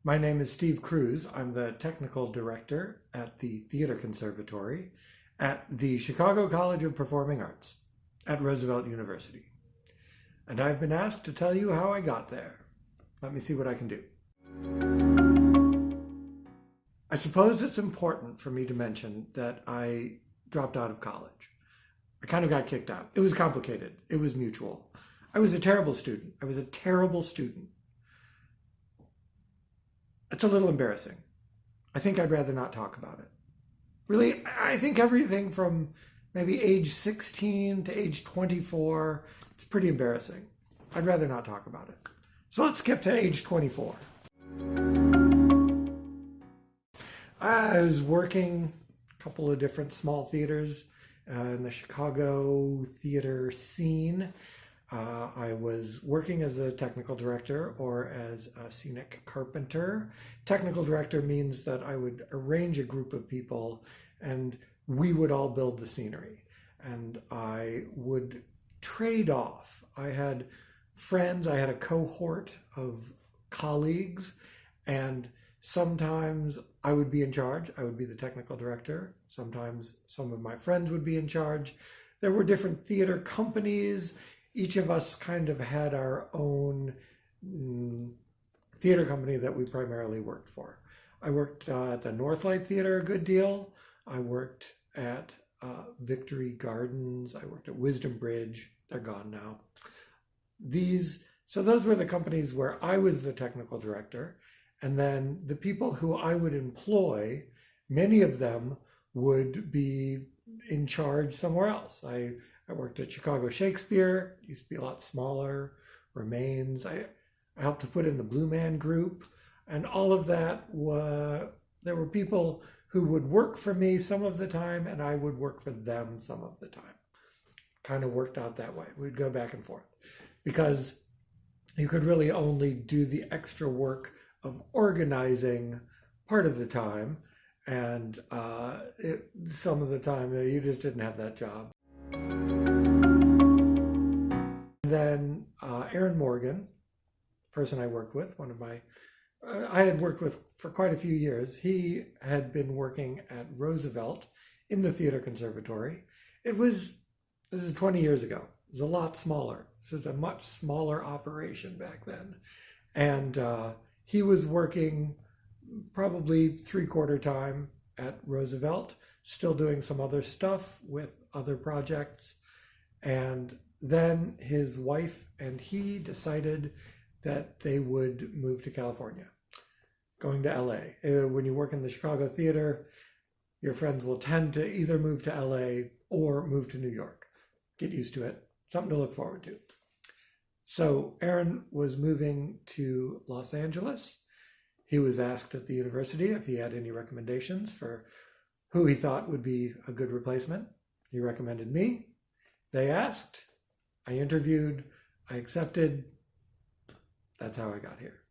My name is Steve Kruse. I'm the technical director at the Theatre Conservatory at the Chicago College of Performing Arts at Roosevelt University. And I've been asked to tell you how I got there. Let me see what I can do. I suppose it's important for me to mention that I dropped out of college. I kind of got kicked out. It was complicated. It was mutual. I was a terrible student. It's a little embarrassing. I think I'd rather not talk about it. Really, I think everything from maybe age 16 to age 24, it's pretty embarrassing. I'd rather not talk about it. So let's skip to age 24. I was working a couple of different small theaters in the Chicago theater scene. I was working as a technical director or as a scenic carpenter. Technical director means that I would arrange a group of people and we would all build the scenery. And I would trade off. I had friends, I had a cohort of colleagues, and sometimes I would be in charge. I would be the technical director. Sometimes some of my friends would be in charge. There were different theater companies. Each of us kind of had our own theater company that we primarily worked for. I worked at the Northlight Theater a good deal. I worked at Victory Gardens. I worked at Wisdom Bridge. They're gone now. So those were the companies where I was the technical director. And then the people who I would employ, many of them would be in charge somewhere else. I worked at Chicago Shakespeare, used to be a lot smaller, Remains. I helped to put in the Blue Man Group, and all of that there were people who would work for me some of the time, and I would work for them some of the time. Kind of worked out that way. We'd go back and forth because you could really only do the extra work of organizing part of the time, and some of the time you just didn't have that job. Then Aaron Morgan, the person I worked with, I had worked with for quite a few years. He had been working at Roosevelt in the Theatre Conservatory. This is 20 years ago. It was a lot smaller. This was a much smaller operation back then. And he was working probably 3/4 time at Roosevelt, still doing some other stuff with other projects. And then his wife and he decided that they would move to California, going to LA. When you work in the Chicago theater, your friends will tend to either move to LA or move to New York. Get used to it. Something to look forward to. So Aaron was moving to Los Angeles. He was asked at the university if he had any recommendations for who he thought would be a good replacement. He recommended me. They asked. I interviewed. I accepted. That's how I got here.